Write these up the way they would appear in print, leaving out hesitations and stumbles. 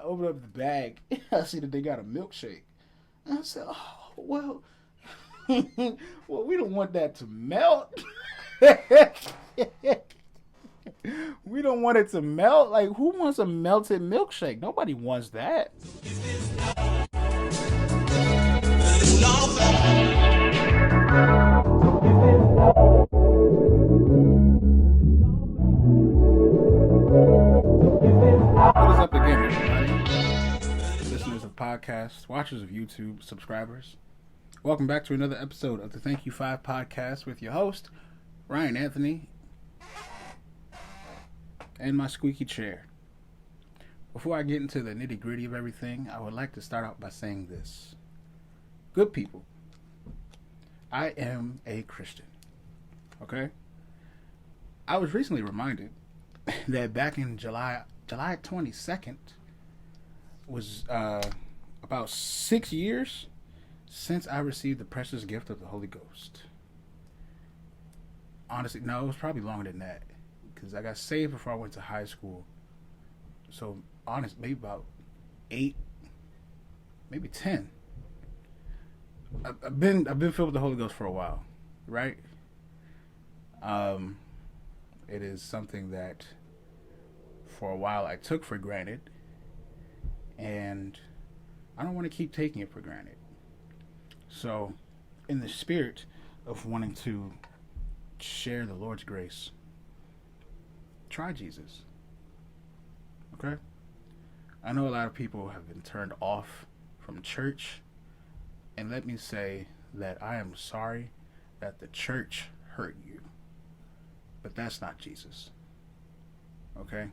open up the bag. I see that they got a milkshake. And I said, oh, well, well, we don't want that to melt. We don't want it to melt. Like, who wants a melted milkshake? Nobody wants that. What is up again, everybody? Listeners of podcasts, watchers of YouTube, subscribers. Welcome back to another episode of the Thank You 5 podcast with your host, Ryan Anthony, and my squeaky chair. Before I get into the nitty gritty of everything, I would like to start out by saying this. Good people, I am a Christian. Okay? I was recently reminded that back in July 22nd was about 6 years since I received the precious gift of the Holy Ghost. Honestly, no, it was probably longer than that, because I got saved before I went to high school. So, maybe about 8, maybe 10. I've been filled with the Holy Ghost for a while, right? It is something that for a while I took for granted, and I don't want to keep taking it for granted. So, in the spirit of wanting to share the Lord's grace, try Jesus. Okay? I know a lot of people have been turned off from church, and let me say that I am sorry that the church hurt you. But that's not Jesus. Okay?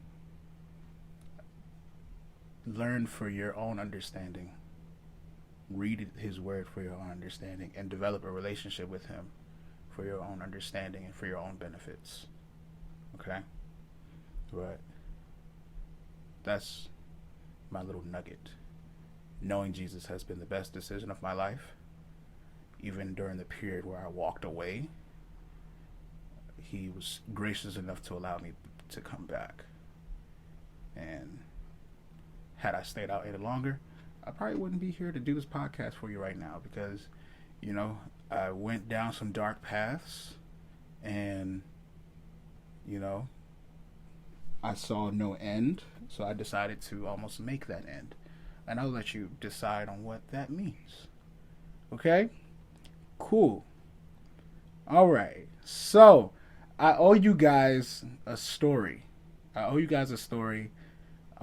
Learn for your own understanding. Read his word for your own understanding, and develop a relationship with him for your own understanding and for your own benefits. Okay? But that's my little nugget. Knowing Jesus has been the best decision of my life. Even during the period where I walked away, he was gracious enough to allow me to come back. And had I stayed out any longer, I probably wouldn't be here to do this podcast for you right now, because, you know, I went down some dark paths, and, you know, I saw no end, so I decided to almost make that end. And I'll let you decide on what that means. Okay? Cool. All right. So, I owe you guys a story. I'm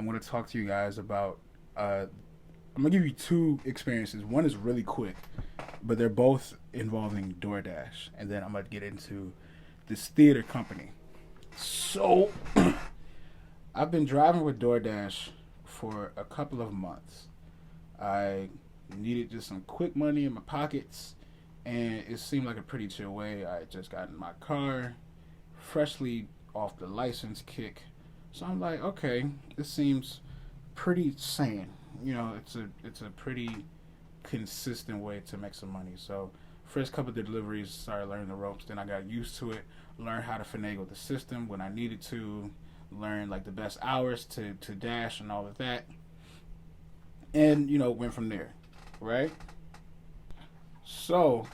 going to talk to you guys about, I'm going to give you two experiences. One is really quick, but they're both involving DoorDash. And then I'm going to get into this theater company. So, I've been driving with DoorDash for a couple of months. I needed just some quick money in my pockets, and it seemed like a pretty chill way. I had just got in my car, freshly off the license kick. So I'm like, okay, this seems pretty sane. You know, it's a pretty consistent way to make some money. So first couple of deliveries, started learning the ropes. Then I got used to it, learned how to finagle the system when I needed to, learn like the best hours to dash and all of that. And, you know, went from there, right? So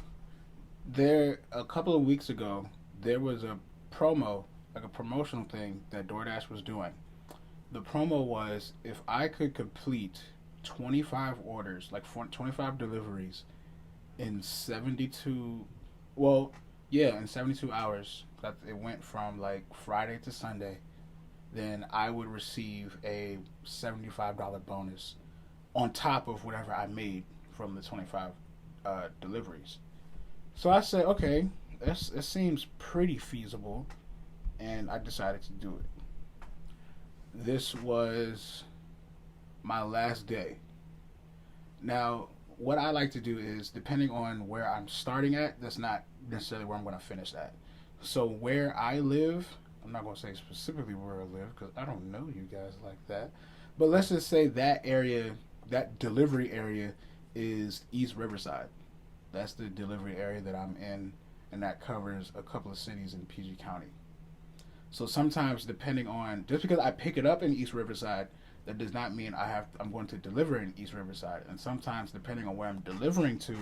a couple of weeks ago, there was a promo, like a promotional thing that DoorDash was doing. The promo was, if I could complete 25 orders, like 25 deliveries in 72 hours, that it went from like Friday to Sunday, then I would receive a $75 bonus on top of whatever I made from the 25 deliveries. So I said, okay, it seems pretty feasible, and I decided to do it. This was my last day. Now, what I like to do is, depending on where I'm starting at, that's not necessarily where I'm going to finish at. So where I live, I'm not going to say specifically where I live, because I don't know you guys like that, but let's just say that area, that delivery area, is East Riverside. That's the delivery area that I'm in, and that covers a couple of cities in PG County. So sometimes, depending on, just because I pick it up in East Riverside, That does not mean I'm going to deliver in East Riverside. And sometimes, depending on where I'm delivering to,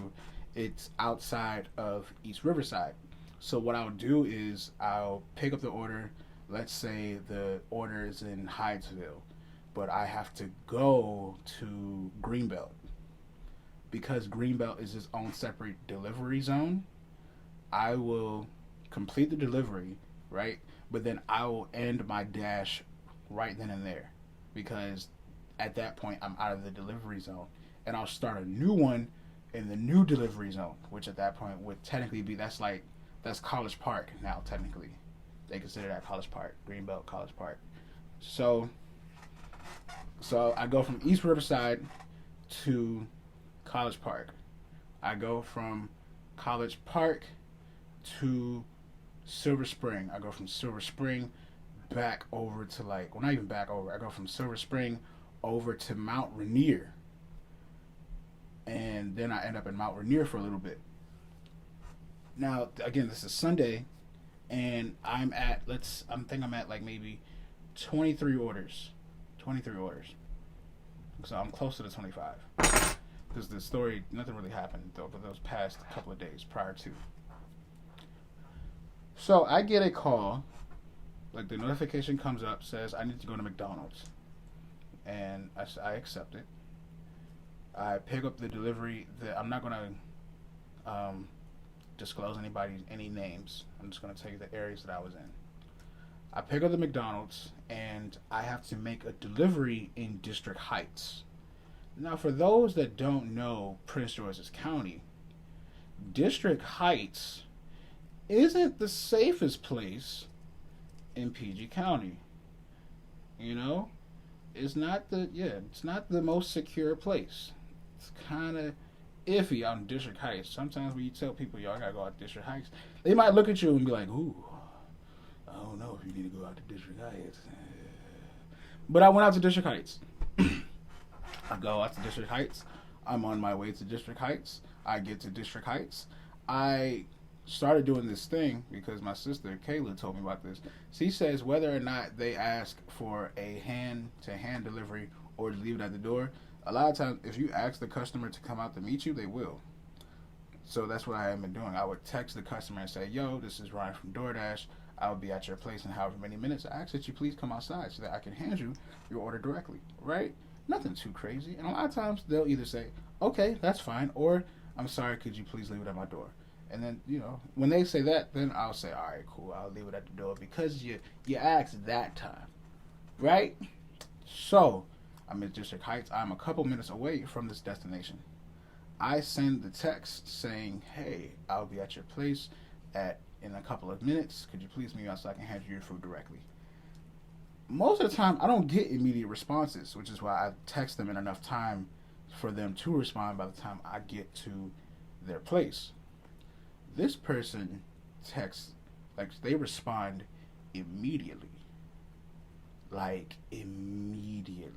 it's outside of East Riverside. So what I'll do is I'll pick up the order. Let's say the order is in Hydesville, but I have to go to Greenbelt. Because Greenbelt is its own separate delivery zone, I will complete the delivery, right? But then I will end my dash right then and there, because at that point I'm out of the delivery zone, and I'll start a new one in the new delivery zone, which at that point would technically be that's College Park now. Technically, they consider that College Park, Greenbelt College Park. So I go from East Riverside to College Park. I go from College Park to Silver Spring. I go from Silver Spring back over to not even back over. I go from Silver Spring over to Mount Rainier. And then I end up in Mount Rainier for a little bit. Now, again, this is Sunday, and I'm at like maybe 23 orders. 23 orders. So I'm close to the 25. Because the story, nothing really happened though, but those past couple of days prior to. So I get a call, like the notification comes up, says I need to go to McDonald's. And I accept it. I pick up the delivery. I'm not going to disclose any names. I'm just going to tell you the areas that I was in. I pick up the McDonald's, and I have to make a delivery in District Heights. Now, for those that don't know Prince George's County, District Heights isn't the safest place in PG County. You know, it's not the most secure place. It's kind of iffy out in District Heights. Sometimes when you tell people, y'all gotta go out to District Heights, they might look at you and be like, ooh, I don't know if you need to go out to District Heights. But I went out to District Heights. I go out to District Heights. I'm on my way to District Heights. I get to District Heights. I started doing this thing because my sister Kayla told me about this. She says whether or not they ask for a hand-to-hand delivery or to leave it at the door, a lot of times if you ask the customer to come out to meet you, they will. So that's what I have been doing. I would text the customer and say, yo, this is Ryan from DoorDash. I'll be at your place in however many minutes. I ask that you please come outside so that I can hand you your order directly, right? Nothing too crazy. And a lot of times they'll either say, okay, that's fine, or I'm sorry, could you please leave it at my door? And then, when they say that, then I'll say, all right, cool, I'll leave it at the door because you asked that time, right? So I'm in District Heights. I'm a couple minutes away from this destination. I send the text saying, hey, I'll be at your place in a couple of minutes. Could you please meet me out so I can hand you your food directly? Most of the time, I don't get immediate responses, which is why I text them in enough time for them to respond by the time I get to their place. This person texts, they respond immediately. Immediately.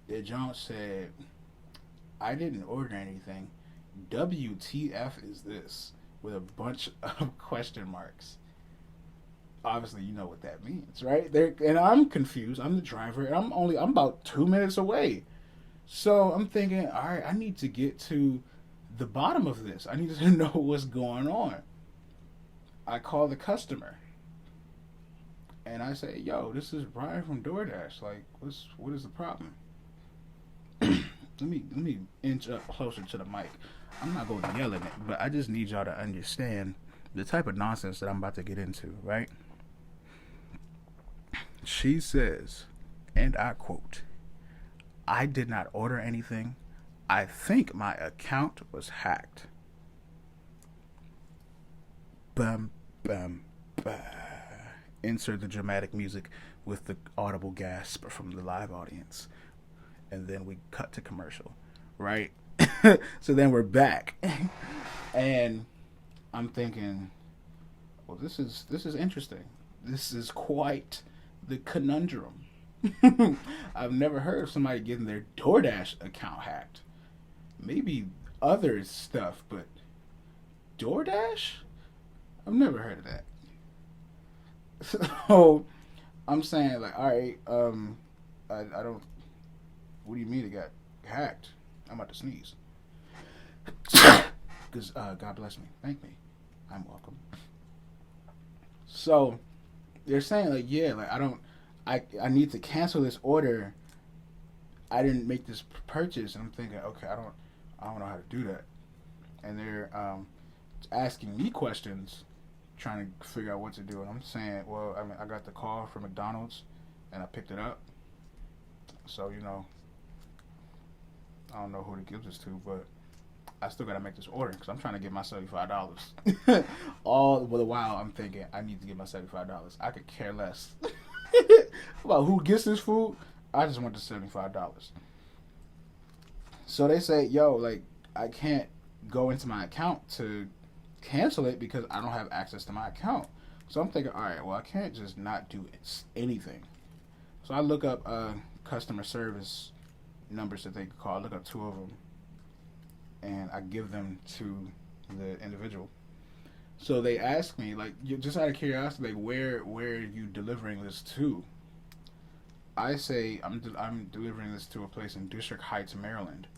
The Jones said, I didn't order anything. WTF is this? With a bunch of question marks. Obviously, you know what that means, right? And I'm confused. I'm the driver, and I'm about 2 minutes away. So I'm thinking, all right, I need to get to the bottom of this. I need to know what's going on. I call the customer, and I say, yo, this is Brian from DoorDash. What is the problem? Let me inch up closer to the mic. I'm not going to yell at it, but I just need y'all to understand the type of nonsense that I'm about to get into, right? She says, and I quote, I did not order anything. I think my account was hacked. Bum, bum, bum. Insert the dramatic music with the audible gasp from the live audience. And then we cut to commercial, right? So then we're back. And I'm thinking, well, this is interesting. This is quite the conundrum. I've never heard of somebody getting their DoorDash account hacked. Maybe other stuff, but DoorDash? I've never heard of that. So I'm saying like, all right, I don't. What do you mean it got hacked? I'm about to sneeze. Because God bless me, thank me, I'm welcome. So they're saying like, yeah, like I don't, I need to cancel this order. I didn't make this purchase, and I'm thinking, okay, I don't know how to do that. And they're asking me questions, trying to figure out what to do. And I'm saying, well, I mean, I got the call from McDonald's, and I picked it up. So I don't know who to give this to, but I still gotta make this order because I'm trying to get my $75. All the while I'm thinking I need to get my $75. I could care less about who gets this food. I just want the $75. So they say, yo, like I can't go into my account to cancel it because I don't have access to my account. So I'm thinking, all right, well I can't just not do anything. So I look up customer service numbers that they could call. I look up two of them, and I give them to the individual. So they ask me, like, just out of curiosity, like, where are you delivering this to? I say I'm delivering this to a place in District Heights, Maryland.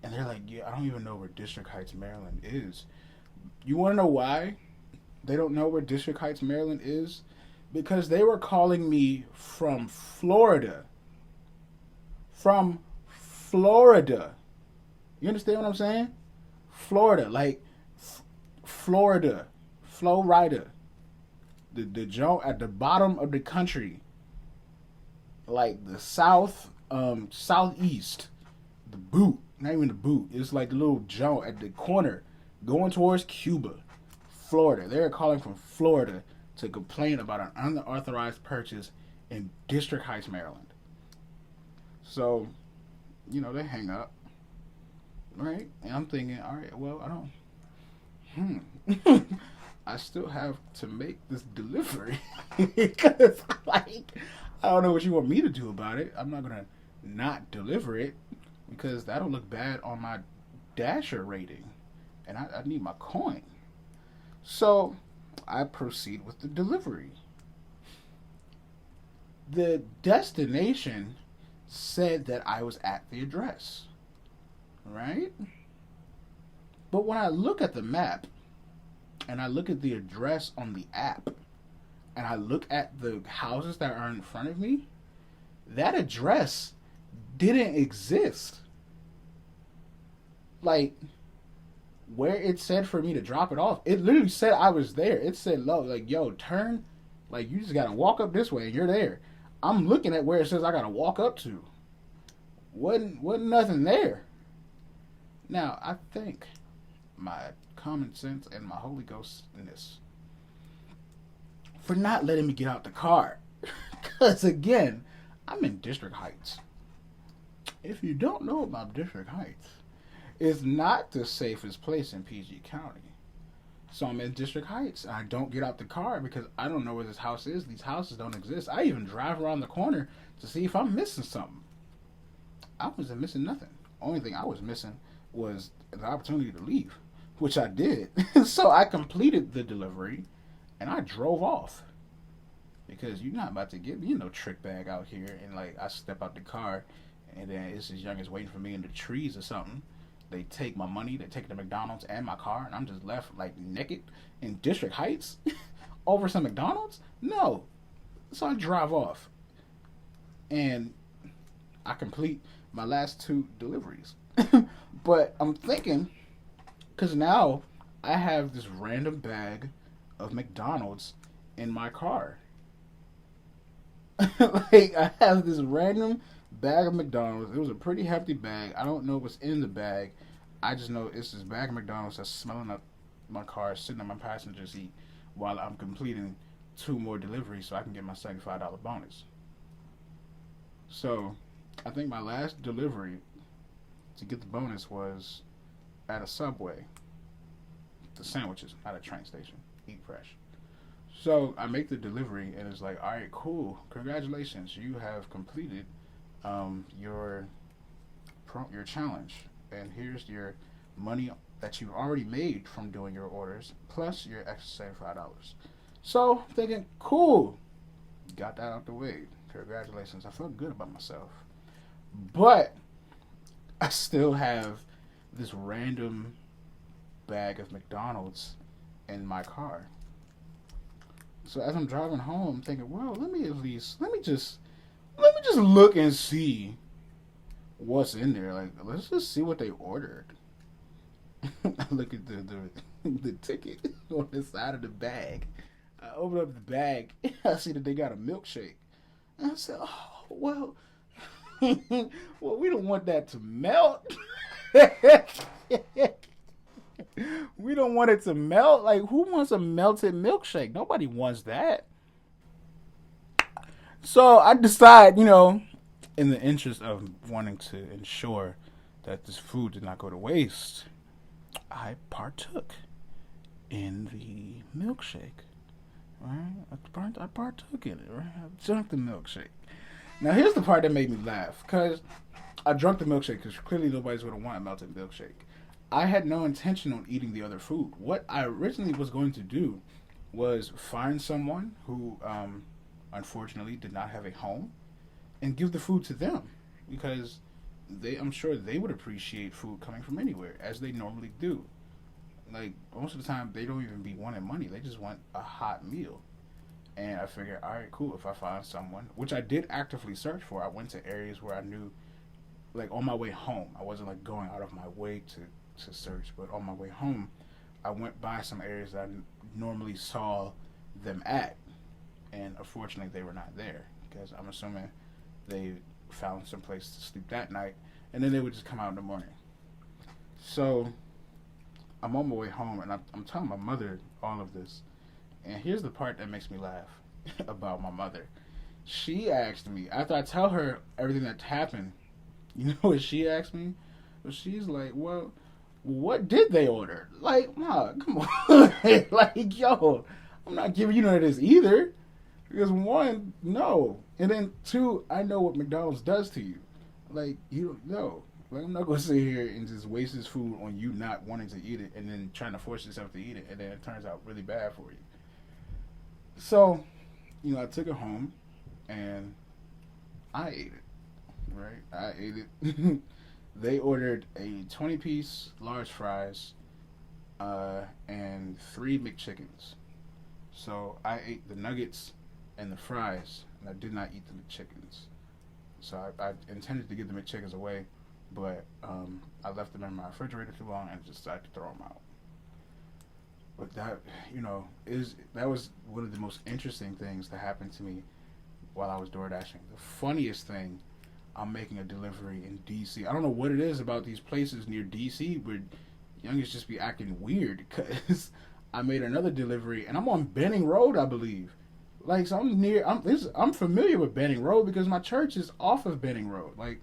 And they're like, yeah, I don't even know where District Heights, Maryland is. You want to know why they don't know where District Heights, Maryland is? Because they were calling me from Florida. From Florida. You understand what I'm saying? Florida, like Florida, Florida, the joint at the bottom of the country, like the southeast, the boot, not even the boot. It's like the little joint at the corner, going towards Cuba, Florida. They're calling from Florida to complain about an unauthorized purchase in District Heights, Maryland. So, they hang up. Right? And I'm thinking, all right, well, I still have to make this delivery. Because, like, I don't know what you want me to do about it. I'm not going to not deliver it because that'll look bad on my Dasher rating. And I need my coin. So, I proceed with the delivery. The destination said that I was at the address. Right? But when I look at the map and I look at the address on the app and I look at the houses that are in front of me, that address didn't exist. Like, where it said for me to drop it off, it literally said I was there. It said, like, yo, turn, like, you just gotta walk up this way and you're there. I'm looking at where it says I gotta walk up to. Wasn't nothing there. Now, I think my common sense and my Holy Ghostness for not letting me get out the car. Because, again, I'm in District Heights. If you don't know about District Heights, it's not the safest place in PG County. So I'm in District Heights. And I don't get out the car because I don't know where this house is. These houses don't exist. I even drive around the corner to see if I'm missing something. I wasn't missing nothing. Only thing I was missing was the opportunity to leave, which I did. So I completed the delivery and I drove off because you're not about to get me no trick bag out here and like I step out the car and then it's this young is waiting for me in the trees or something. They take my money, they take the McDonald's and my car, and I'm just left like naked in District Heights over some McDonald's. No. So I drive off and I complete my last two deliveries. But I'm thinking, because now I have this random bag of McDonald's in my car. Like, I have this random bag of McDonald's. It was a pretty hefty bag. I don't know what's in the bag. I just know it's this bag of McDonald's that's smelling up my car, sitting on my passenger seat while I'm completing two more deliveries so I can get my $75 bonus. So, I think my last delivery to get the bonus was at a Subway. The sandwiches, not a train station. Eat fresh. So I make the delivery and it's like, all right, cool. Congratulations, you have completed your challenge, and here's your money that you've already made from doing your orders, plus your extra $75. So thinking, cool, got that out the way. Congratulations. I felt good about myself. But I still have this random bag of McDonald's in my car. So as I'm driving home, I'm thinking, well, let me just look and see what's in there. Like, let's just see what they ordered. I look at the ticket on the side of the bag. I open up the bag. I see that they got a milkshake. And I said, oh, well, well, we don't want that to melt. We don't want it to melt. Like, who wants a melted milkshake? Nobody wants that. So I decide, in the interest of wanting to ensure that this food did not go to waste, I partook in the milkshake. Right? I partook in it. Right? I drank the milkshake. Now here's the part that made me laugh, because I drank the milkshake because clearly nobody's going to want a melted milkshake. I had no intention on eating the other food. What I originally was going to do was find someone who, unfortunately, did not have a home and give the food to them, because I'm sure they would appreciate food coming from anywhere, as they normally do. Like, most of the time, they don't even be wanting money. They just want a hot meal. And I figured, all right, cool. If I find someone, which I did actively search for, I went to areas where I knew, like, on my way home. I wasn't, like, going out of my way to search. But on my way home, I went by some areas that I normally saw them at. And unfortunately, they were not there, because I'm assuming they found some place to sleep that night. And then they would just come out in the morning. So I'm on my way home, and I'm telling my mother all of this. And here's the part that makes me laugh about my mother. She asked me, after I tell her everything that happened, you know what she asked me? Well, she's like, well, what did they order? Like, Ma, come on. Like, yo, I'm not giving you none of this either. Because one, no. And then two, I know what McDonald's does to you. Like, you don't know. Like, I'm not going to sit here and just waste this food on you not wanting to eat it and then trying to force yourself to eat it, and then it turns out really bad for you. So, I took it home and I ate it. Right? I ate it. They ordered a 20-piece large fries and 3 McChickens. So I ate the nuggets and the fries, and I did not eat the McChickens. So I intended to give the McChickens away, but I left them in my refrigerator too long and just decided to throw them out. But that was one of the most interesting things that happened to me while I was door dashing. The funniest thing, I'm making a delivery in DC. I don't know what it is about these places near DC where youngest just be acting weird, because I made another delivery and I'm on Benning Road, I believe. Like, so I'm familiar with Benning Road because my church is off of Benning Road. Like,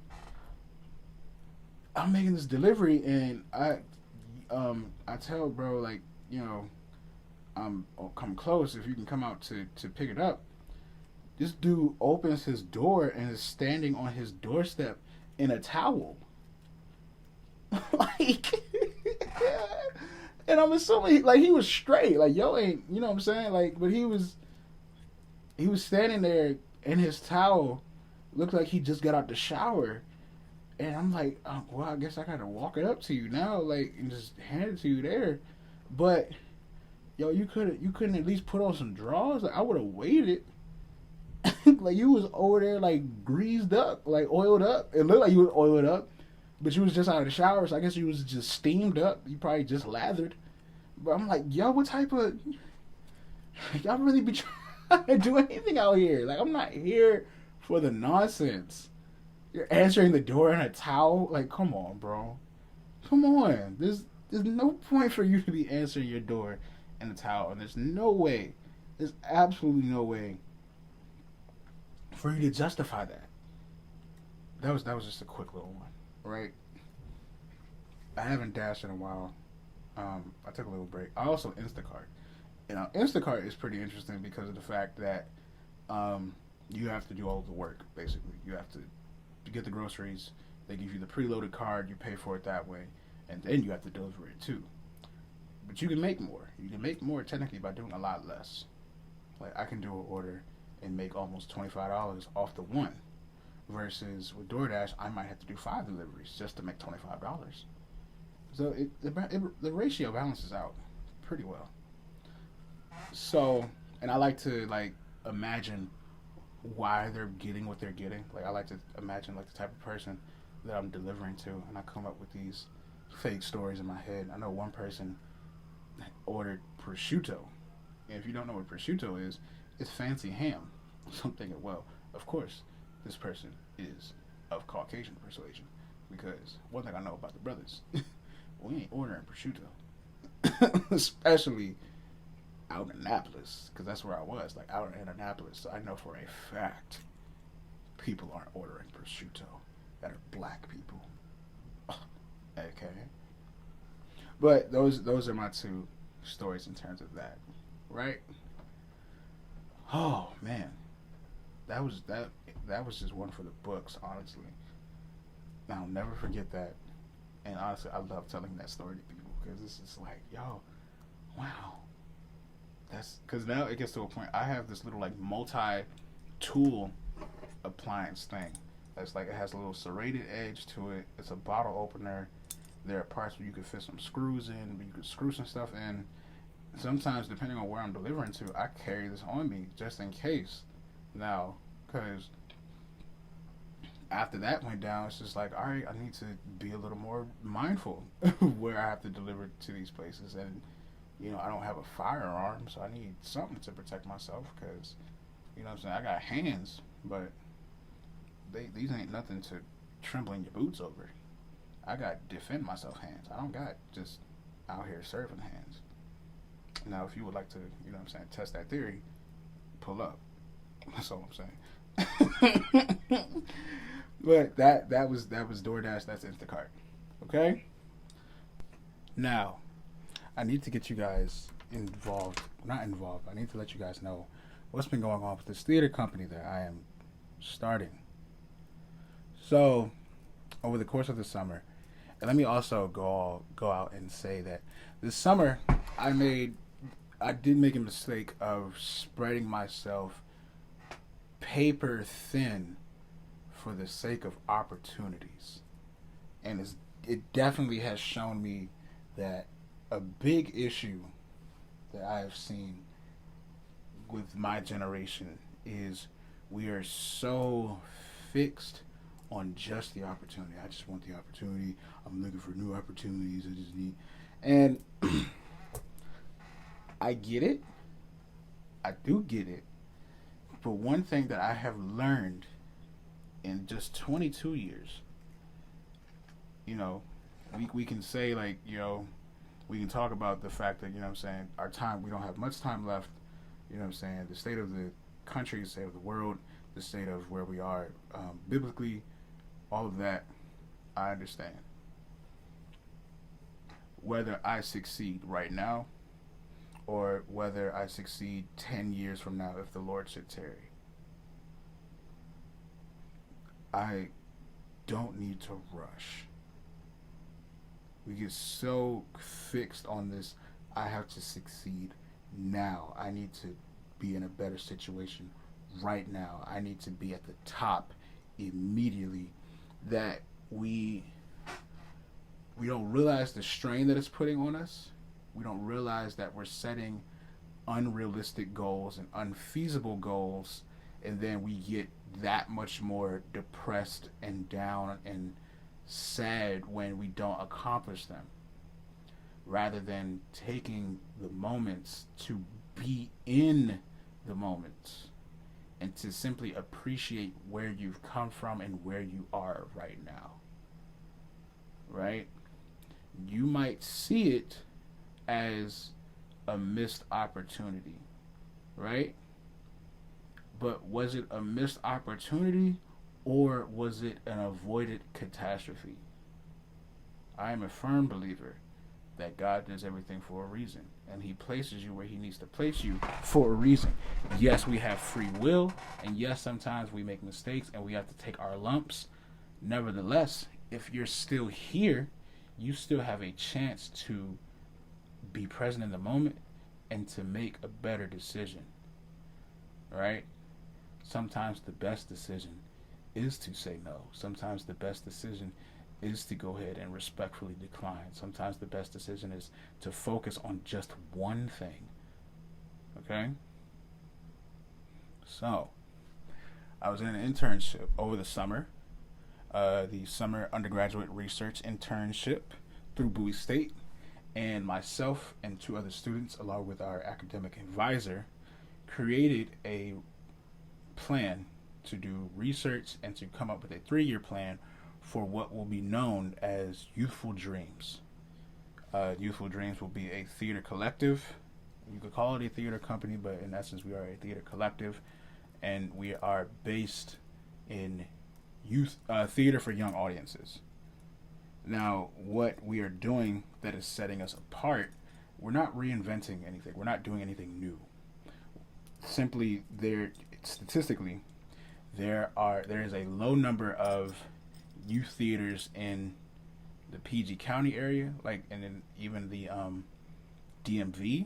I'm making this delivery and I tell bro, like, I'll come close if you can come out to pick it up. This dude opens his door and is standing on his doorstep in a towel. Like, and I'm assuming, like, he was straight. Like, yo ain't, you know what I'm saying? Like, but he was standing there in his towel. Looked like he just got out the shower. And I'm like, oh, well, I guess I gotta walk it up to you now, like, and just hand it to you there. But, yo, you couldn't at least put on some drawers? Like, I would have waited. Like, you was over there, like, greased up, like, oiled up. It looked like you was oiled up, but you was just out of the shower, so I guess you was just steamed up. You probably just lathered. But I'm like, yo, what type of... Y'all really be trying to do anything out here? Like, I'm not here for the nonsense. You're answering the door in a towel? Like, come on, bro. Come on. There's no point for you to be answering your door in a towel. And there's absolutely no way for you to justify that. That was just a quick little one, right? I haven't dashed in a while. I took a little break. I also Instacart. Instacart is pretty interesting because of the fact that you have to do all the work, basically. You have to get the groceries. They give you the preloaded card. You pay for it that way. And then you have to deliver it, too. But you can make more. You can make more, technically, by doing a lot less. Like, I can do an order and make almost $25 off the one. Versus with DoorDash, I might have to do 5 deliveries just to make $25. So the ratio balances out pretty well. So, and I like to like imagine why they're getting what they're getting. Like I like to imagine like the type of person that I'm delivering to, and I come up with these fake stories in my head. I know one person ordered prosciutto, and if you don't know what prosciutto is, it's fancy ham. So I'm thinking, well, of course, this person is of Caucasian persuasion, because one thing I know about the brothers, we ain't ordering prosciutto, especially out in Annapolis, because that's where I was, like out in Annapolis. So I know for a fact people aren't ordering prosciutto that are black people. Okay, but those are my two stories in terms of that, right? Oh man, that was just one for the books, honestly. I'll never forget that, and honestly, I love telling that story to people because it's just like, yo, wow. That's because now it gets to a point. I have this little like multi-tool appliance thing. That's like it has a little serrated edge to it. It's a bottle opener. There are parts where you can fit some screws in, but you can screw some stuff in. Sometimes, depending on where I'm delivering to, I carry this on me just in case. Now, because after that went down, it's just like, all right, I need to be a little more mindful where I have to deliver to these places. And I don't have a firearm, so I need something to protect myself because, what I'm saying, I got hands, but these ain't nothing to trembling your boots over. I got defend myself hands. I don't got just out here serving hands. Now, if you would like to, test that theory, pull up. That's all I'm saying. But that was DoorDash. That's Instacart. Okay. Now, I need to get you guys involved. Not involved. I need to let you guys know what's been going on with this theater company that I am starting. So, over the course of the summer, and let me also go out and say that this summer I did make a mistake of spreading myself paper thin for the sake of opportunities. And it definitely has shown me that a big issue that I have seen with my generation is we are so fixed on just the opportunity. I just want the opportunity. I'm looking for new opportunities. I just need... And I get it. I do get it. But one thing that I have learned in just 22 years, we can say like, we can talk about the fact that, our time, we don't have much time left, the state of the country, the state of the world, the state of where we are biblically, all of that, I understand. Whether I succeed right now or whether I succeed 10 years from now if the Lord should tarry, I don't need to rush. We get so fixed on this, I have to succeed now. I need to be in a better situation right now. I need to be at the top immediately, that we don't realize the strain that it's putting on us. We don't realize that we're setting unrealistic goals and unfeasible goals, and then we get that much more depressed and down and sad when we don't accomplish them, rather than taking the moments to be in the moments and to simply appreciate where you've come from and where you are right now. Right? You might see it as a missed opportunity, right? But was it a missed opportunity, or was it an avoided catastrophe? I am a firm believer that God does everything for a reason, and He places you where He needs to place you for a reason. Yes, we have free will, and yes, sometimes we make mistakes and we have to take our lumps. Nevertheless, if you're still here, you still have a chance to be present in the moment and to make a better decision, right? Sometimes the best decision is to say no. Sometimes the best decision is to go ahead and respectfully decline. Sometimes the best decision is to focus on just one thing. Okay? So, I was in an internship over the summer, the summer undergraduate research internship through Bowie State, and myself and two other students, along with our academic advisor, created a plan to do research and to come up with a 3-year plan for what will be known as Youthful Dreams. Youthful Dreams will be a theater collective. You could call it a theater company, but in essence, we are a theater collective, and we are based in youth theater for young audiences. Now, what we are doing that is setting us apart, we're not reinventing anything. We're not doing anything new. Simply, statistically, there is a low number of youth theaters in the PG County area, like, and then even the DMV,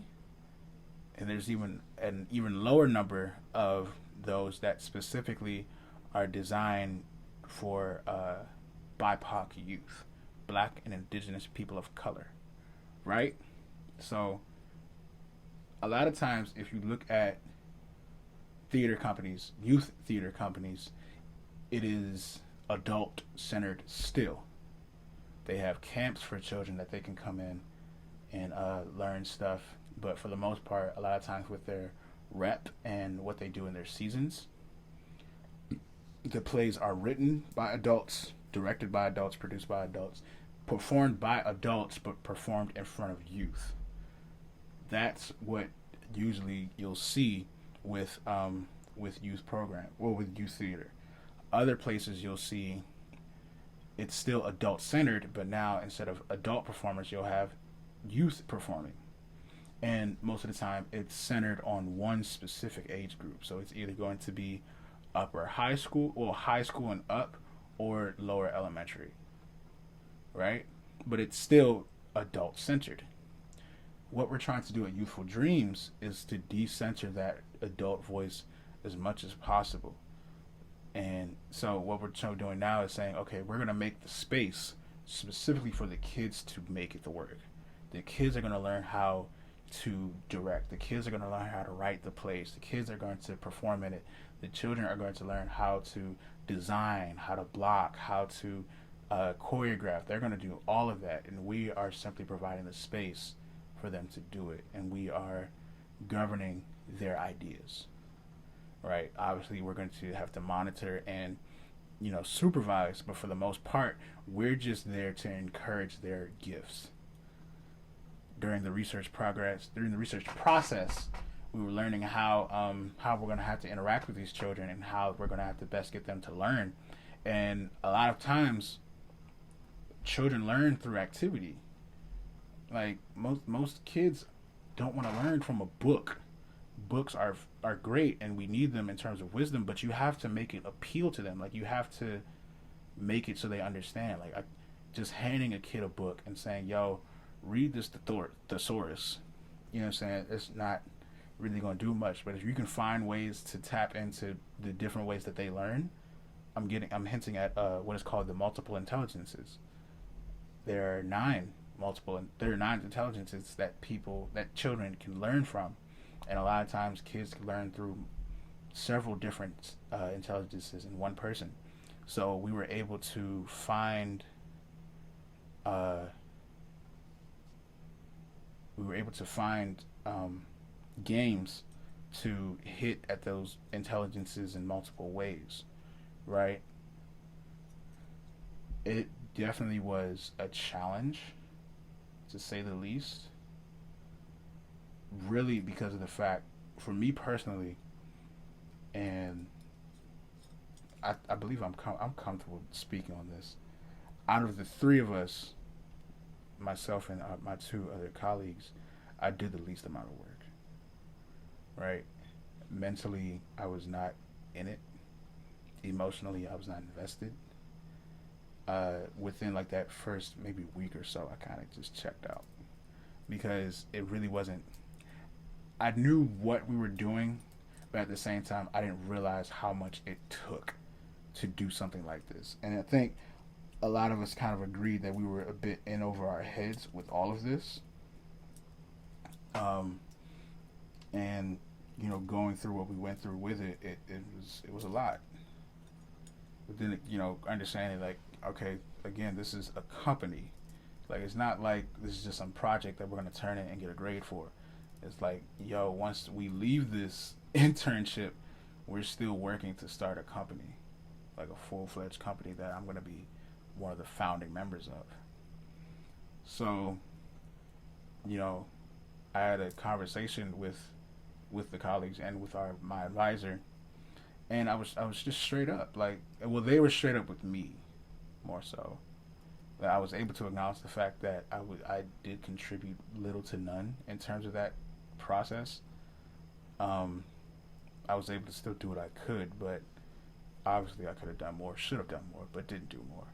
and there's even an even lower number of those that specifically are designed for BIPOC youth, Black and Indigenous people of color, right? So a lot of times, if you look at theater companies, youth theater companies, it is adult centered still. They have camps for children that they can come in and learn stuff, but for the most part, a lot of times with their rep and what they do in their seasons, the plays are written by adults, directed by adults, produced by adults, performed by adults, but performed in front of youth. That's what usually you'll see with youth program, or with youth theater. Other places you'll see it's still adult centered, but now instead of adult performers, you'll have youth performing. And most of the time it's centered on one specific age group. So it's either going to be upper high school, or high school and up, or lower elementary. Right? But it's still adult centered. What we're trying to do at Youthful Dreams is to decenter that adult voice as much as possible. And so what we're doing now is saying, okay, we're going to make the space specifically for the kids to make it to work. The kids are going to learn how to direct. The kids are going to learn how to write the plays. The kids are going to perform in it. The children are going to learn how to design, how to block, how to choreograph. They're going to do all of that, and we are simply providing the space for them to do it, and we are governing their ideas. Right? Obviously, we're going to have to monitor and, supervise, but for the most part, we're just there to encourage their gifts. During the research process, we were learning how we're going to have to interact with these children and how we're going to have to best get them to learn. And a lot of times, children learn through activity. Like most kids don't want to learn from a book. Books are great, and we need them in terms of wisdom, but you have to make it appeal to them. Like, you have to make it so they understand. Like, just handing a kid a book and saying, yo, read this thesaurus, you know what I'm saying, it's not really going to do much. But if you can find ways to tap into the different ways that they learn, I'm hinting at what is called the multiple intelligences. There are nine intelligences that children can learn from. And a lot of times kids learn through several different intelligences in one person. So we were able to find games to hit at those intelligences in multiple ways, right? It definitely was a challenge, to say the least. Really, because of the fact, for me personally, and I believe I'm comfortable speaking on this. Out of the three of us, myself and my two other colleagues, I did the least amount of work. Right? Mentally, I was not in it. Emotionally, I was not invested. Within like that first maybe week or so, I kind of just checked out, because it really wasn't. I knew what we were doing, but at the same time, I didn't realize how much it took to do something like this. And I think a lot of us kind of agreed that we were a bit in over our heads with all of this. Um, and going through what we went through with it was a lot. But then understanding like, okay, again, this is a company. Like, it's not like this is just some project that we're gonna turn in and get a grade for. It's like, once we leave this internship, we're still working to start a company, like a full-fledged company that I'm gonna be one of the founding members of. So, you know, I had a conversation with the colleagues and with my advisor, and I was just straight up like, well, they were straight up with me, more so. That I was able to acknowledge the fact that I did contribute little to none in terms of that process. Um, I was able to still do what I could, but obviously I could have done more, should have done more, but didn't do more.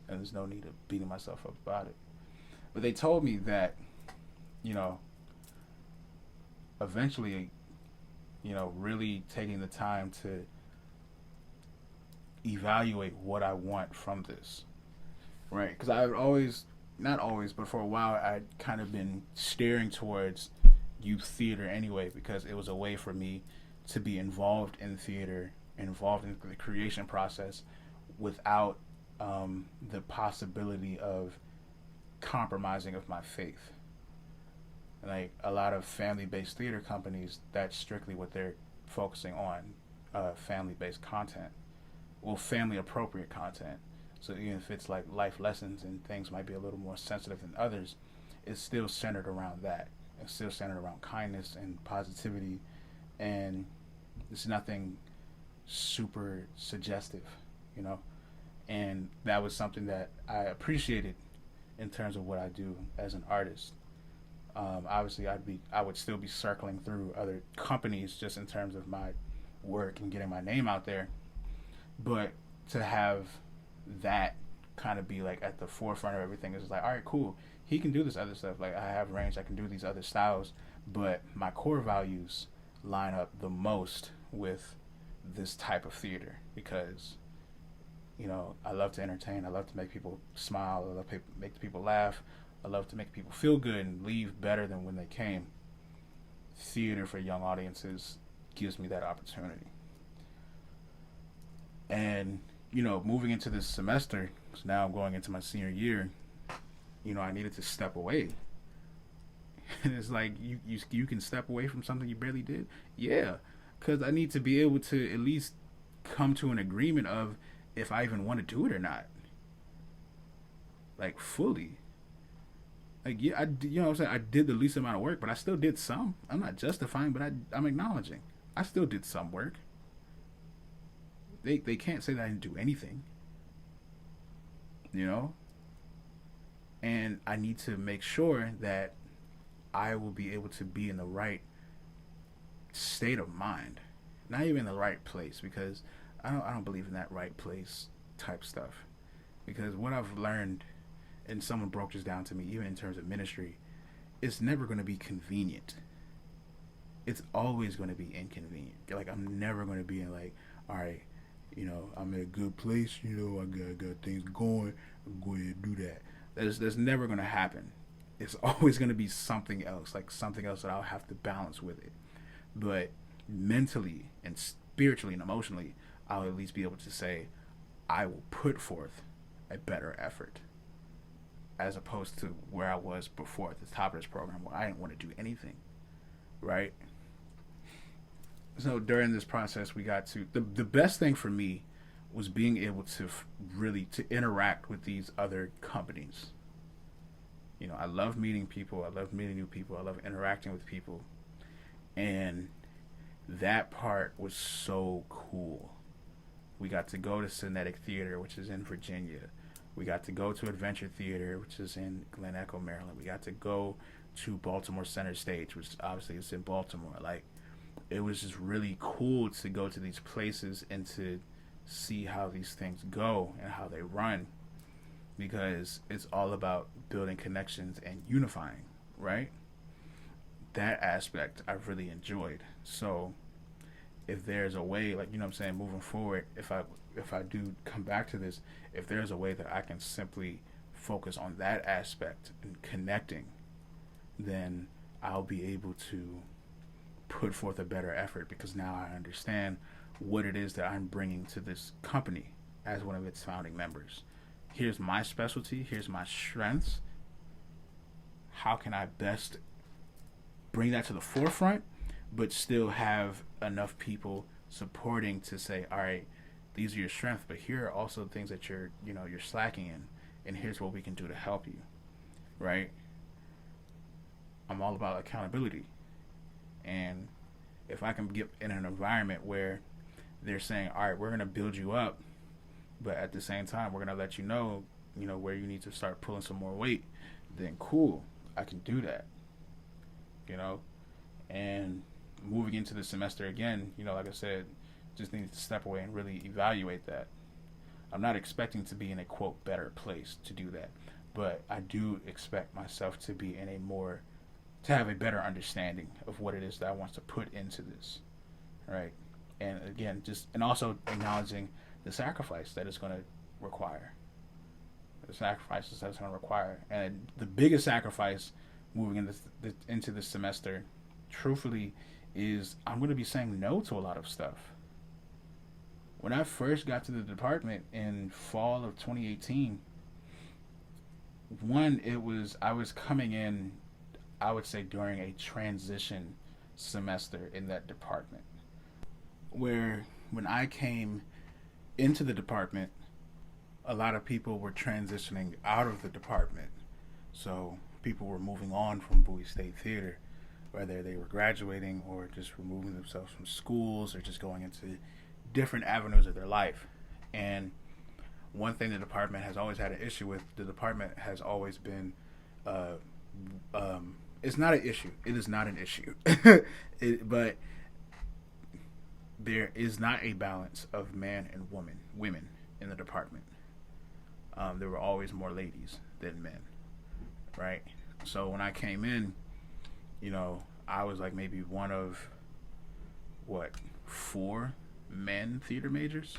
And there's no need of beating myself up about it. But they told me that, you know, eventually, really taking the time to evaluate what I want from this, right? Because I would always, not always, but for a while, I'd kind of been steering towards youth theater anyway, because it was a way for me to be involved in theater, involved in the creation process, without the possibility of compromising of my faith. Like a lot of family-based theater companies, that's strictly what they're focusing on, family-based content, well, family-appropriate content. So even if it's like life lessons and things might be a little more sensitive than others, it's still centered around that. It's still centered around kindness and positivity, and it's nothing super suggestive, you know. And that was something that I appreciated in terms of what I do as an artist. Obviously, I would still be circling through other companies just in terms of my work and getting my name out there, but to have that kind of be like at the forefront of everything is like, all right, cool. He can do this other stuff. Like, I have range. I can do these other styles, but my core values line up the most with this type of theater because, I love to entertain. I love to make people smile. I love to make people laugh. I love to make people feel good and leave better than when they came. Theater for young audiences gives me that opportunity. And, moving into this semester, so now I'm going into my senior year, I needed to step away. And it's like, you can step away from something you barely did? Yeah, because I need to be able to at least come to an agreement of if I even want to do it or not. Like, fully. Like, yeah, what I'm saying? I did the least amount of work, but I still did some. I'm not justifying, but I'm acknowledging. I still did some work. They can't say that I didn't do anything. And I need to make sure that I will be able to be in the right state of mind. Not even the right place, because I don't believe in that right place type stuff. Because what I've learned, and someone broke this down to me, even in terms of ministry, it's never going to be convenient. It's always going to be inconvenient. Like, I'm never going to be in like, all right, I'm in a good place, I got things going, I'm going to do that. That's never going to happen. It's always going to be something else, like something else that I'll have to balance with it. But mentally and spiritually and emotionally, I'll at least be able to say, I will put forth a better effort, as opposed to where I was before at the top of this program, where I didn't want to do anything, right? So during this process, we got to the best thing for me was being able to really to interact with these other companies. I love meeting people. I love meeting new people. I love interacting with people, and that part was so cool. We got to go to Cinetic Theater, which is in Virginia. We got to go to Adventure Theater, which is in Glen Echo, Maryland. We got to go to Baltimore Center Stage, which obviously is in Baltimore. Like, it was just really cool to go to these places and to see how these things go and how they run, because it's all about building connections and unifying, right? That aspect I really enjoyed. So if there's a way, like, you know what I'm saying, moving forward, if I do come back to this, if there's a way that I can simply focus on that aspect and connecting, then I'll be able to put forth a better effort, because now I understand what it is that I'm bringing to this company as one of its founding members. Here's my specialty, here's my strengths. How can I best bring that to the forefront, but still have enough people supporting to say, all right, these are your strengths, but here are also things that you're slacking in, and here's what we can do to help you, right? I'm all about accountability. And if I can get in an environment where they're saying, all right, we're going to build you up, but at the same time, we're going to let you know, where you need to start pulling some more weight, then cool, I can do that, And moving into the semester again, like I said, just need to step away and really evaluate that. I'm not expecting to be in a, quote, better place to do that, but I do expect myself to be to have a better understanding of what it is that I want to put into this, right? And again, and also acknowledging the sacrifice that it's going to require. The sacrifices that it's going to require. And the biggest sacrifice moving into this semester, truthfully, is I'm going to be saying no to a lot of stuff. When I first got to the department in fall of 2018, I was coming in, I would say, during a transition semester in that department, where when I came into the department, a lot of people were transitioning out of the department. So people were moving on from Bowie State Theater, whether they were graduating or just removing themselves from schools or just going into different avenues of their life. And one thing the department has always had an issue with, the department has always been, it's not an issue. It is not an issue. But there is not a balance of man and women in the department. There were always more ladies than men, right? So when I came in, I was like maybe one of, 4 men theater majors?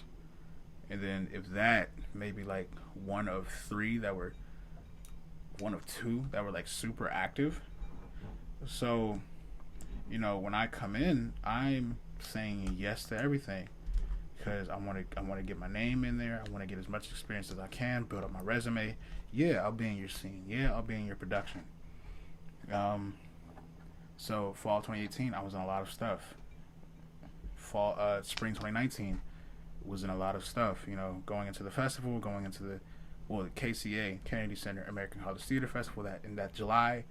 And then if that, maybe like one of 2 that were like super active. So, when I come in, I'm saying yes to everything, because I want to get my name in there. I want to get as much experience as I can, build up my resume. Yeah, I'll be in your scene. Yeah, I'll be in your production. So fall 2018, I was in a lot of stuff. Spring 2019 was in a lot of stuff. Going into the festival, going into the KCA, Kennedy Center American College Theater Festival. That in that July,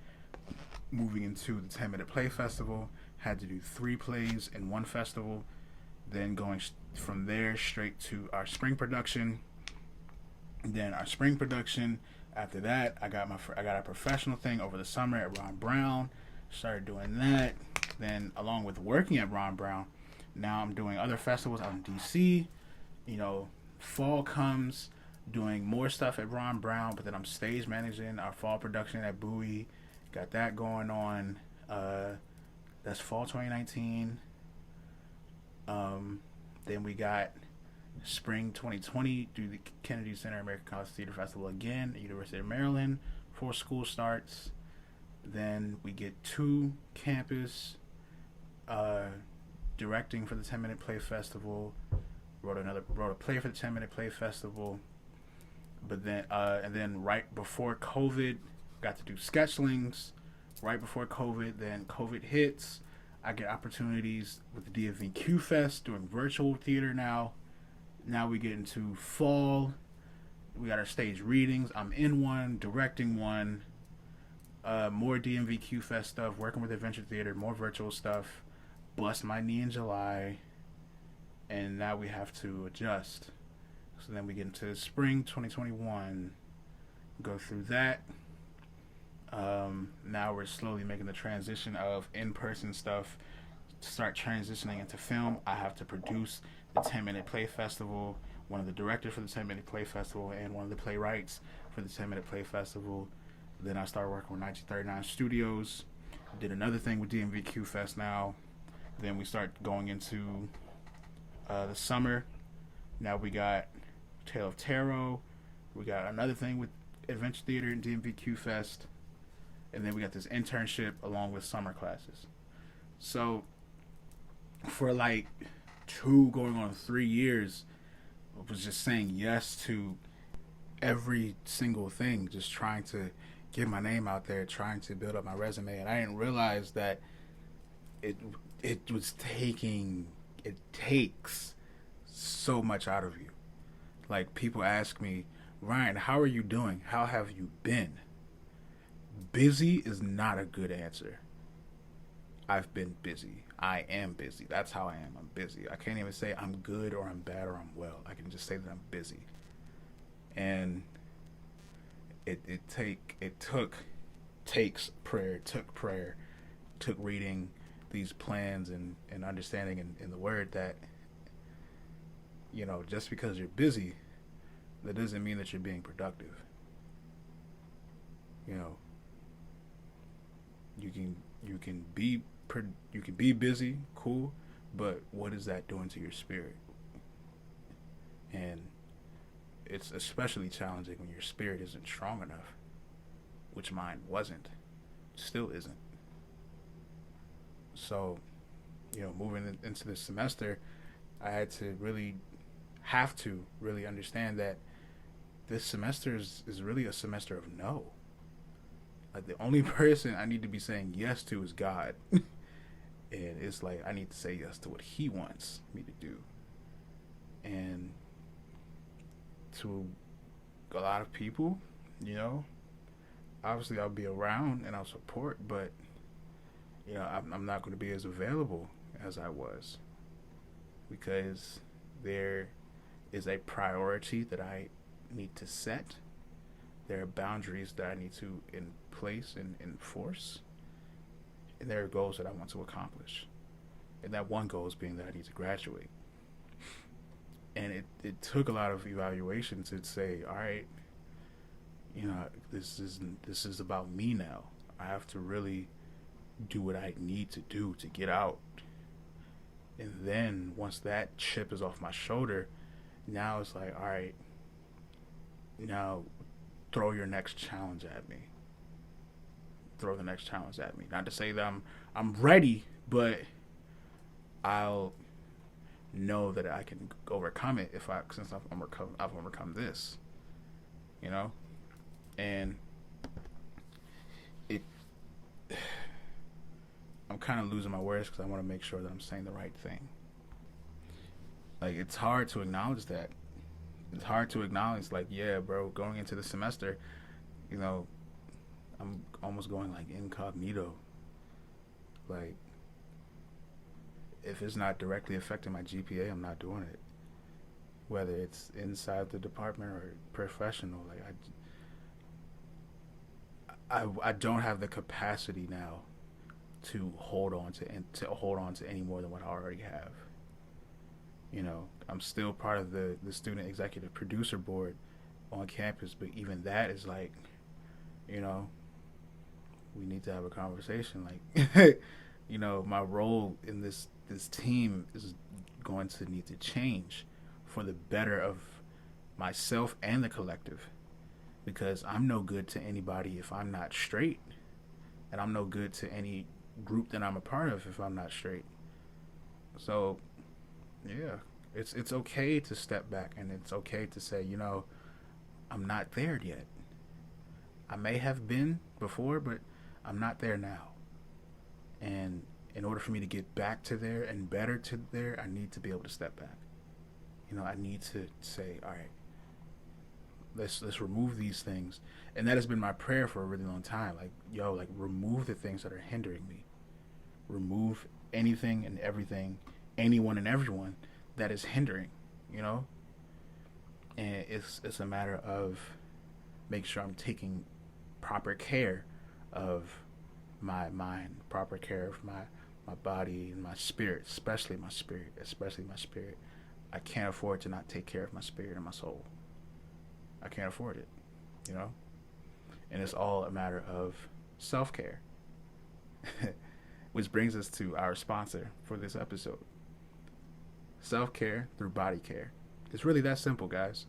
moving into the 10-minute play festival, had to do 3 plays in one festival. Then going from there straight to our spring production. Then our spring production. After that, I got a professional thing over the summer at Ron Brown. Started doing that. Then, along with working at Ron Brown, now I'm doing other festivals out in DC. Fall comes, doing more stuff at Ron Brown, but then I'm stage managing our fall production at Bowie. Got that going on. That's fall 2019. Then we got spring 2020, do the Kennedy Center American College Theater Festival again at University of Maryland before school starts. Then we get 2 campus directing for the 10-minute play festival. Wrote a play for the 10-minute play festival. But then and then right before COVID, got to do sketchlings. Right before COVID, then COVID hits. I get opportunities with the DFVQ Fest, doing virtual theater now. Now we get into fall. We got our stage readings. I'm in one, directing one. More DMVQ Fest stuff, working with Adventure Theater, more virtual stuff. Bust my knee in July. And now we have to adjust. So then we get into spring 2021. Go through that. Now we're slowly making the transition of in-person stuff to start transitioning into film. I have to produce the 10-minute play festival, one of the directors for the 10-minute play festival, and one of the playwrights for the 10-minute play festival. Then I started working with 1939 Studios. Did another thing with DMVQ Fest now. Then we start going into The summer, now we got Tale of Tarot. We got another thing with Adventure Theater and DMVQ Fest. And then we got this internship along with summer classes. So for like 2 going on 3 years, I was just saying yes to every single thing, just trying to get my name out there, trying to build up my resume. And I didn't realize that it takes so much out of you. Like, people ask me, Ryan, how are you doing? How have you been? Busy is not a good answer. I've been busy. I am busy. That's how I am. I'm busy. I can't even say I'm good or I'm bad or I'm well. I can just say that I'm busy. And it took prayer, took reading these plans and understanding in the word that, just because you're busy, that doesn't mean that you're being productive. You can be busy, cool, but what is that doing to your spirit? And it's especially challenging when your spirit isn't strong enough, which mine wasn't, still isn't. So, moving into this semester, I had to really understand that this semester is really a semester of no. Like, the only person I need to be saying yes to is God. And it's like, I need to say yes to what He wants me to do. And to a lot of people, obviously I'll be around and I'll support, but, I'm not going to be as available as I was, because there is a priority that I need to set. There are boundaries that I need to in place and enforce. And there are goals that I want to accomplish. And that one goal is being that I need to graduate. And it took a lot of evaluation to say, all right, this is about me now. I have to really do what I need to do to get out. And then once that chip is off my shoulder, now it's like, all right, now throw your next challenge at me. Throw the next challenge at me. Not to say that I'm ready, but I'll know that I can overcome it since I've overcome this, and I'm kind of losing my words because I want to make sure that I'm saying the right thing. Like, it's hard to acknowledge that. It's hard to acknowledge, like, yeah, bro, going into the semester, I'm almost going like incognito. Like, if it's not directly affecting my GPA, I'm not doing it. Whether it's inside the department or professional, like, I don't have the capacity now to hold on to any more than what I already have. I'm still part of the student executive producer board on campus, but even that is like, we need to have a conversation. Like, my role in this team is going to need to change for the better of myself and the collective, because I'm no good to anybody if I'm not straight, and I'm no good to any group that I'm a part of if I'm not straight. So, yeah, it's okay to step back, and it's okay to say, I'm not there yet. I may have been before, but I'm not there now. And in order for me to get back to there and better to there, I need to be able to step back. I need to say, all right, let's remove these things. And that has been my prayer for a really long time. Like, remove the things that are hindering me. Remove anything and everything, anyone and everyone that is hindering, And it's a matter of making sure I'm taking proper care of my mind, proper care of my body and my spirit, especially my spirit. I can't afford to not take care of my spirit and my soul. I can't afford it, And it's all a matter of self-care. Which brings us to our sponsor for this episode. self-care through body care. It's really that simple, guys.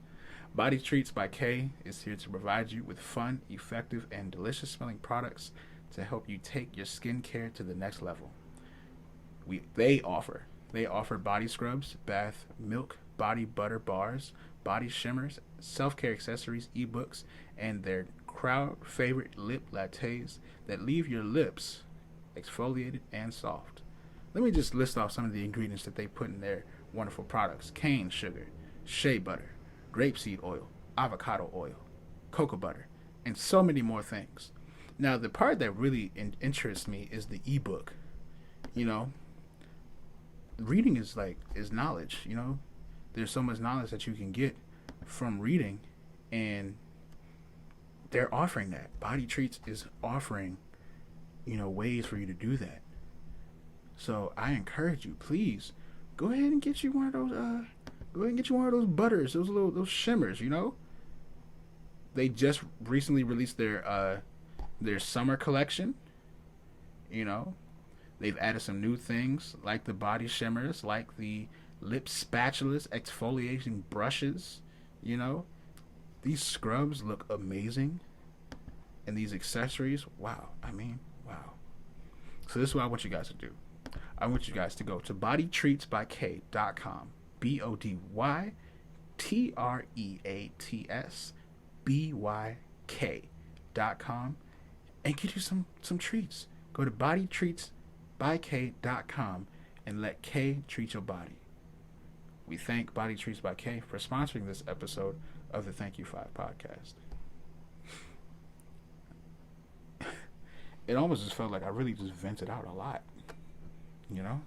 Body Treats by K is here to provide you with fun, effective, and delicious smelling products to help you take your skincare to the next level. They offer body scrubs, bath milk, body butter bars, body shimmers, self-care accessories, ebooks, and their crowd favorite lip lattes that leave your lips exfoliated and soft. Let me just list off some of the ingredients that they put in their wonderful products: cane sugar, shea butter, grapeseed oil, avocado oil, cocoa butter, and so many more things. Now, the part that really interests me is the ebook. You know, reading is knowledge. You know, there's so much knowledge that you can get from reading, and they're offering that. Body Treats is offering, ways for you to do that. So I encourage you, please go ahead and get you one of those. Go ahead and get you one of those butters, those shimmers. They just recently released their summer collection. They've added some new things like the body shimmers, like the lip spatulas, exfoliation brushes. These scrubs look amazing, and these accessories, wow. Wow. So this is what I want you guys to do. I want you guys to go to bodytreatsbyk.com. BODYTREATSBYK.com and get you some treats. Go to bodytreatsbyk.com and let K treat your body. We thank Body Treats by K for sponsoring this episode of the Thank You 5 podcast. It almost just felt like I really just vented out a lot, and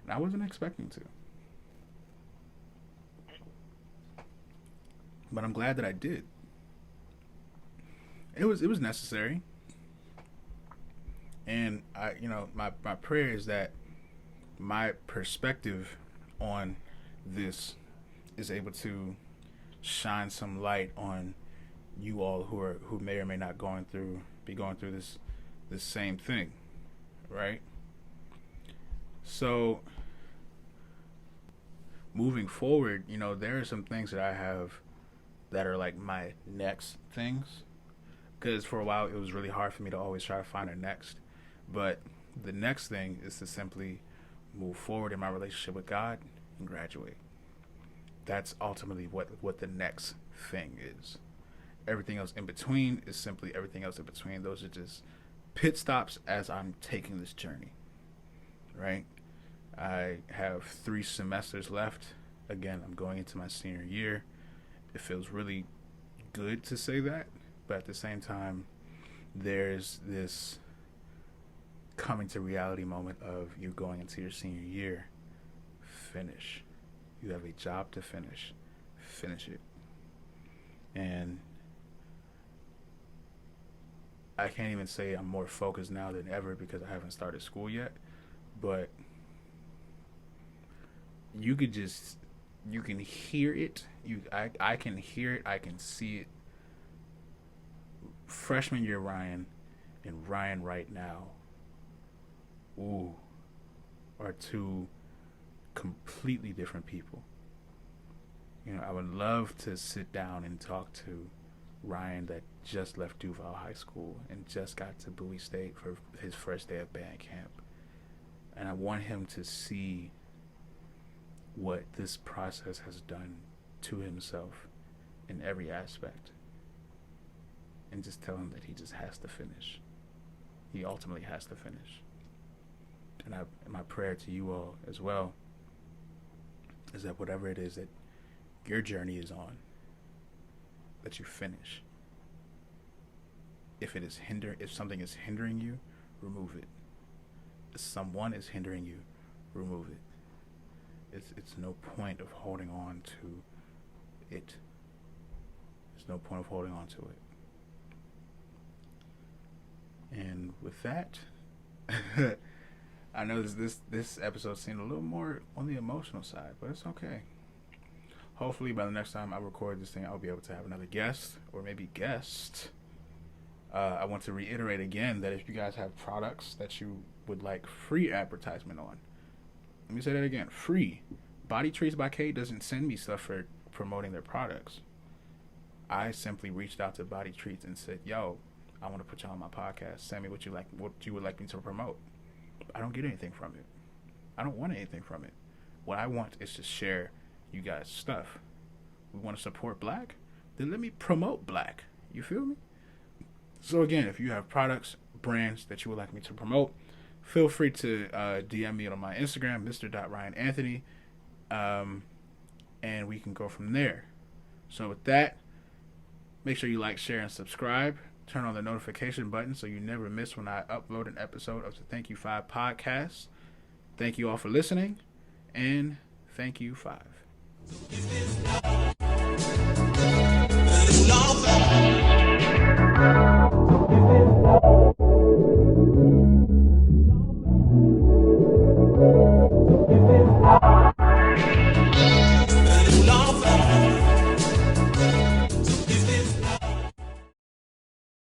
I wasn't expecting to. But I'm glad that I did. It was necessary. And my prayer is that my perspective on this is able to shine some light on you all who may or may not be going through this same thing, right? So moving forward, there are some things that I have that are like my next things, because for a while it was really hard for me to always try to find a next. But the next thing is to simply move forward in my relationship with God and graduate. That's ultimately what the next thing is. Everything else in between is simply everything else in between. Those are just pit stops as I'm taking this journey, right? I have 3 semesters left. Again, I'm going into my senior year. It feels really good to say that, but at the same time, there's this coming to reality moment of you going into your senior year. Finish. You have a job to finish. Finish it. And I can't even say I'm more focused now than ever because I haven't started school yet, but you can hear it. I can hear it. I can see it. Freshman year Ryan and Ryan right now, are 2 completely different people. I would love to sit down and talk to Ryan that just left Duval High School and just got to Bowie State for his first day of band camp. And I want him to see what this process has done to himself in every aspect. And just tell him that he just has to finish. He ultimately has to finish. And my prayer to you all as well is that whatever it is that your journey is on, that you finish. If something is hindering you, remove it. If someone is hindering you, remove it. It's no point of holding on to it. There's no point of holding on to it. And with that, I know this episode seemed a little more on the emotional side, but it's okay. Hopefully by the next time I record this thing, I'll be able to have another guest or maybe guest. I want to reiterate again that if you guys have products that you would like free advertisement on, let me say that again, free Body Treats by K doesn't send me stuff for promoting their products. I simply reached out to Body Treats and said, "Yo, I want to put you on my podcast. Send me what you would like me to promote." I don't get anything from it. I don't want anything from it. What I want is to share you guys' stuff. We want to support Black? Then let me promote Black. You feel me? So again, if you have products, brands that you would like me to promote, feel free to DM me on my Instagram, Mr.RyanAnthony, and we can go from there. So with that, make sure you like, share, and subscribe. Turn on the notification button so you never miss when I upload an episode of the Thank You 5 podcast. Thank you all for listening, and thank you 5.